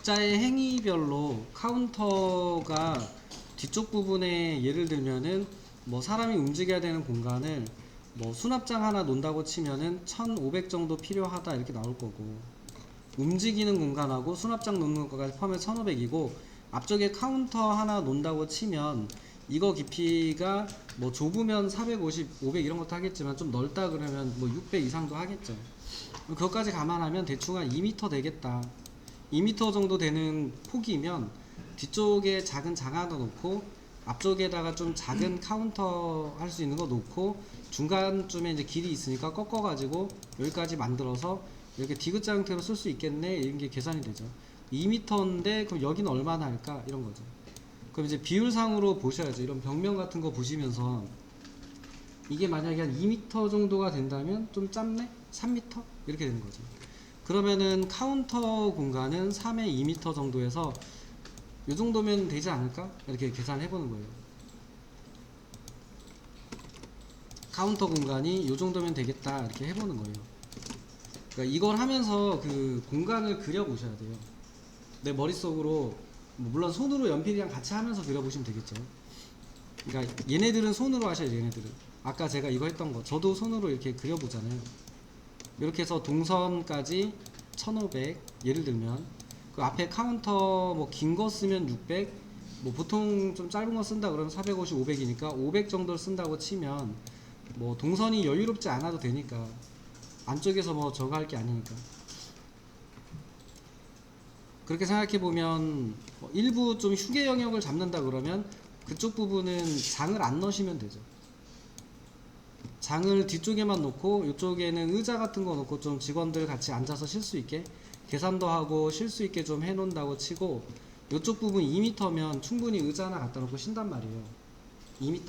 각자의 행위별로 카운터가 뒤쪽 부분에 예를 들면은 뭐 사람이 움직여야 되는 공간을 뭐 수납장 하나 놓는다고 치면은 1500 정도 필요하다 이렇게 나올 거고, 움직이는 공간하고 수납장 놓는 것까지 포함해서 1500이고, 앞쪽에 카운터 하나 놓는다고 치면 이거 깊이가 뭐 좁으면 450, 500 이런 것도 하겠지만 좀 넓다 그러면 뭐 600 이상도 하겠죠. 그것까지 감안하면 대충 한 2m 되겠다. 2m 정도 되는 폭이면 뒤쪽에 작은 장 하나 놓고 앞쪽에다가 좀 작은 카운터 할 수 있는 거 놓고 중간쯤에 이제 길이 있으니까 꺾어 가지고 여기까지 만들어서 이렇게 디귿자 형태로 쓸 수 있겠네, 이런 게 계산이 되죠. 2m인데 그럼 여기는 얼마나 할까, 이런 거죠. 그럼 이제 비율상으로 보셔야죠. 이런 벽면 같은 거 보시면서 이게 만약에 한 2m 정도가 된다면 좀 짧네? 3m? 이렇게 되는 거죠. 그러면은 카운터 공간은 3에 2m 정도에서 이 정도면 되지 않을까? 이렇게 계산해 보는 거예요. 카운터 공간이 이 정도면 되겠다, 이렇게 해보는 거예요. 그러니까 이걸 하면서 그 공간을 그려 보셔야 돼요. 내 머릿속으로, 뭐 물론 손으로 연필이랑 같이 하면서 그려보시면 되겠죠. 그러니까 얘네들은 손으로 하셔야죠. 얘네들은 아까 제가 이거 했던 거 저도 손으로 이렇게 그려보잖아요. 이렇게 해서 동선까지 1500 예를 들면 그 앞에 카운터 뭐 긴 거 쓰면 600, 뭐 보통 좀 짧은 거 쓴다 그러면 450, 500이니까 500 정도를 쓴다고 치면 뭐 동선이 여유롭지 않아도 되니까, 안쪽에서 뭐 저거 할 게 아니니까. 그렇게 생각해 보면 일부 좀 휴게 영역을 잡는다 그러면 그쪽 부분은 장을 안 넣으시면 되죠. 장을 뒤쪽에만 놓고 이쪽에는 의자 같은 거 놓고 좀 직원들 같이 앉아서 쉴 수 있게 계산도 하고 쉴 수 있게 좀 해놓는다고 치고, 이쪽 부분 2m면 충분히 의자 하나 갖다 놓고 쉰단 말이에요. 2m면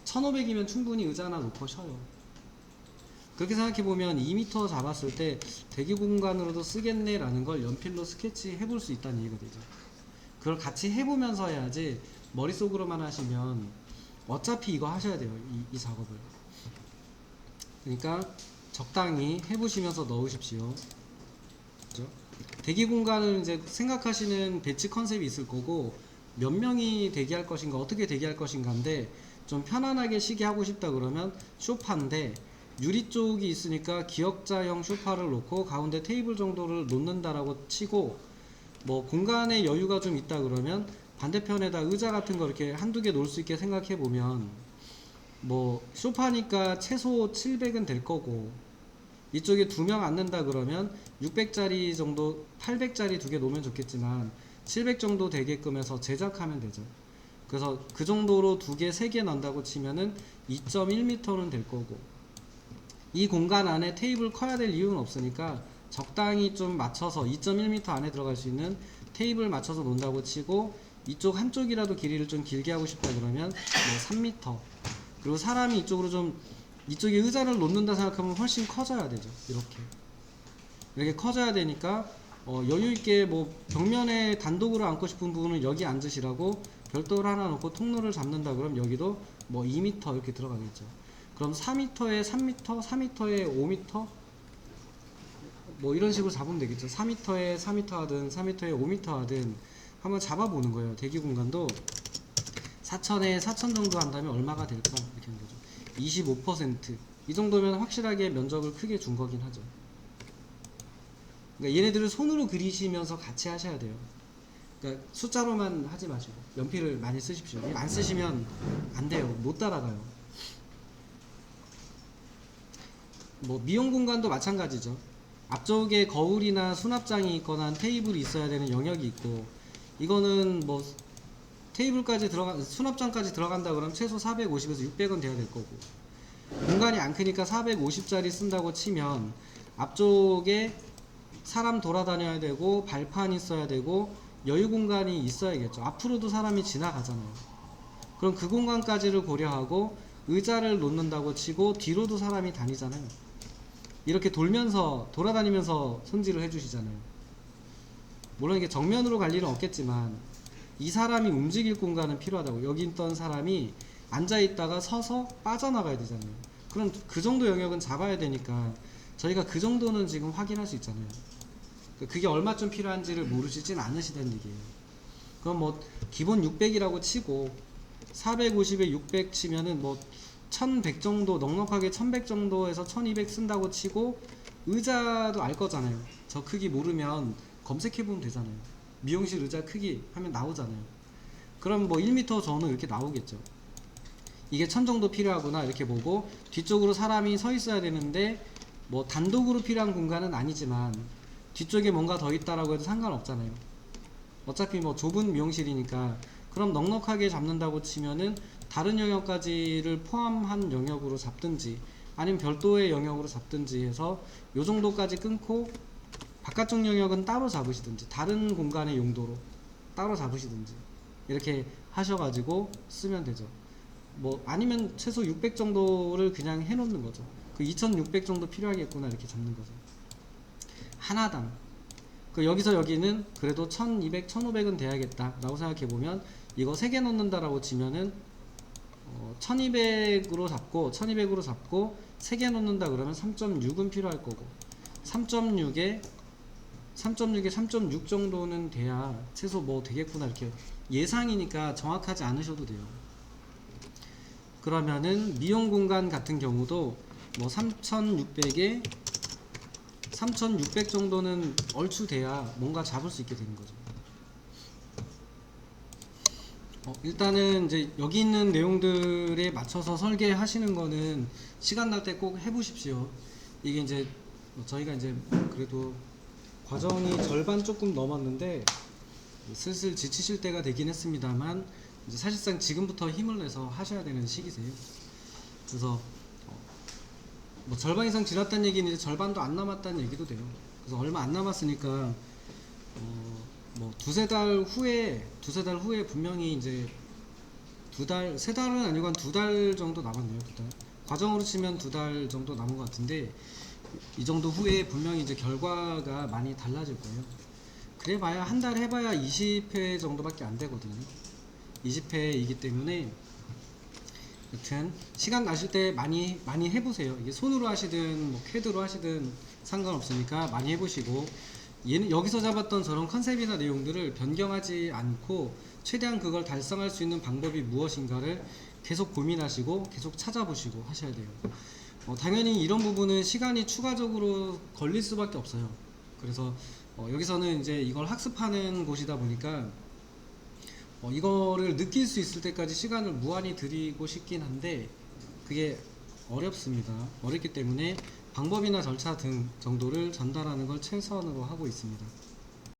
1500이면 충분히 의자 하나 놓고 쉬어요. 그렇게 생각해보면 2m 잡았을 때 대기 공간으로도 쓰겠네 라는 걸 연필로 스케치 해볼 수 있다는 얘기가 되죠. 그걸 같이 해보면서 해야지 머릿속으로만 하시면 어차피 이거 하셔야 돼요. 이 작업을. 그러니까 적당히 해보시면서 넣으십시오. 그죠? 대기 공간을 이제 생각하시는 배치 컨셉이 있을 거고, 몇 명이 대기할 것인가, 어떻게 대기할 것인가인데, 좀 편안하게 쉬게 하고 싶다 그러면 소파인데 유리 쪽이 있으니까 기역자형 소파를 놓고 가운데 테이블 정도를 놓는다라고 치고, 뭐 공간에 여유가 좀 있다 그러면 반대편에다 의자 같은 거 이렇게 한두 개 놓을 수 있게 생각해 보면, 뭐 소파니까 최소 700은 될 거고, 이쪽에 2명 앉는다 그러면 600짜리 정도, 800짜리 2개 놓으면 좋겠지만 700 정도 되게끔 해서 제작하면 되죠. 그래서 그 정도로 2개, 3개 넣는다고 치면은 2.1m는 될 거고, 이 공간 안에 테이블 커야 될 이유는 없으니까 적당히 좀 맞춰서 2.1m 안에 들어갈 수 있는 테이블 맞춰서 놓는다고 치고, 이쪽 한쪽이라도 길이를 좀 길게 하고 싶다 그러면 뭐 3m, 그리고 사람이 이쪽으로 좀, 이쪽에 의자를 놓는다 생각하면 훨씬 커져야 되죠. 이렇게 커져야 되니까 여유있게 뭐 벽면에 단독으로 앉고 싶은 부분은 여기 앉으시라고 별도를 하나 놓고 통로를 잡는다 그러면 여기도 뭐 2m 이렇게 들어가겠죠. 그럼 4m에 3m, 4m에 5m 뭐 이런 식으로 잡으면 되겠죠. 4m에 4m 하든 4m에 5m 하든 한번 잡아보는 거예요. 대기 공간도 4천에 4천 정도 한다면 얼마가 될까, 이렇게 하는 거죠. 25%. 이 정도면 확실하게 면적을 크게 준 거긴 하죠. 그러니까 얘네들을 손으로 그리시면서 같이 하셔야 돼요. 그러니까 숫자로만 하지 마시고 연필을 많이 쓰십시오. 안 쓰시면 안 돼요. 못 따라가요. 뭐 미용 공간도 마찬가지죠. 앞쪽에 거울이나 수납장이 있거나 테이블이 있어야 되는 영역이 있고, 이거는 뭐 테이블까지 수납장까지 들어간다 그러면 최소 450에서 600은 돼야 될 거고, 공간이 안 크니까 450짜리 쓴다고 치면 앞쪽에 사람 돌아다녀야 되고 발판 있어야 되고 여유 공간이 있어야겠죠. 앞으로도 사람이 지나가잖아요. 그럼 그 공간까지를 고려하고 의자를 놓는다고 치고 뒤로도 사람이 다니잖아요. 이렇게 돌아다니면서 손질을 해주시잖아요. 물론 이게 정면으로 갈 일은 없겠지만 이 사람이 움직일 공간은 필요하다고. 여기 있던 사람이 앉아있다가 서서 빠져나가야 되잖아요. 그럼 그 정도 영역은 잡아야 되니까 저희가 그 정도는 지금 확인할 수 있잖아요. 그게 얼마쯤 필요한지를 모르시진 않으시다는 얘기예요. 그럼 뭐 기본 600이라고 치고 450에 600 치면은 뭐 1100 정도, 넉넉하게 1100 정도에서 1200 쓴다고 치고 의자도 알 거잖아요. 저 크기 모르면 검색해 보면 되잖아요. 미용실 의자 크기 하면 나오잖아요. 그럼 뭐 1m 전후 이렇게 나오겠죠. 이게 1000 정도 필요하구나 이렇게 보고, 뒤쪽으로 사람이 서 있어야 되는데 뭐 단독으로 필요한 공간은 아니지만 뒤쪽에 뭔가 더 있다라고 해도 상관없잖아요. 어차피 뭐 좁은 미용실이니까. 그럼 넉넉하게 잡는다고 치면은 다른 영역까지를 포함한 영역으로 잡든지 아니면 별도의 영역으로 잡든지 해서 요 정도까지 끊고 바깥쪽 영역은 따로 잡으시든지 다른 공간의 용도로 따로 잡으시든지 이렇게 하셔가지고 쓰면 되죠. 뭐 아니면 최소 600 정도를 그냥 해놓는 거죠. 그 2600 정도 필요하겠구나 이렇게 잡는 거죠. 하나당. 그 여기서 여기는 그래도 1200, 1500은 돼야겠다 라고 생각해보면 이거 3개 넣는다라고 치면은 1200으로 잡고 3개 넣는다 그러면 3.6은 필요할 거고, 3.6에 3.6 정도는 돼야 최소 뭐 되겠구나 이렇게 예상이니까 정확하지 않으셔도 돼요. 그러면은 미용 공간 같은 경우도 뭐 3600에 3600 정도는 얼추 돼야 뭔가 잡을 수 있게 되는 거죠. 일단은 이제 여기 있는 내용들에 맞춰서 설계하시는 거는 시간 날 때 꼭 해보십시오. 이게 이제 저희가 이제 그래도 과정이 절반 조금 넘었는데 슬슬 지치실 때가 되긴 했습니다만, 이제 사실상 지금부터 힘을 내서 하셔야 되는 시기세요. 그래서 뭐 절반 이상 지났다는 얘기는 이제 절반도 안 남았다는 얘기도 돼요. 그래서 얼마 안 남았으니까 뭐 두세 달 후에 분명히 이제 세 달은 아니고 한 2달 정도 남았네요. 2달. 과정으로 치면 2달 정도 남은 것 같은데, 이 정도 후에 분명히 이제 결과가 많이 달라질 거예요. 그래 봐야 한 달 해봐야 20회 정도밖에 안 되거든요. 20회이기 때문에 여튼 시간 나실 때 많이 해보세요. 이게 손으로 하시든 뭐 캐드로 하시든 상관없으니까 많이 해보시고, 얘는 여기서 잡았던 저런 컨셉이나 내용들을 변경하지 않고 최대한 그걸 달성할 수 있는 방법이 무엇인가를 계속 고민하시고 계속 찾아보시고 하셔야 돼요. 당연히 이런 부분은 시간이 추가적으로 걸릴 수밖에 없어요. 그래서 여기서는 이제 이걸 학습하는 곳이다 보니까 이거를 느낄 수 있을 때까지 시간을 무한히 들이고 싶긴 한데 그게 어렵습니다. 어렵기 때문에 방법이나 절차 등 정도를 전달하는 걸 최선으로 하고 있습니다.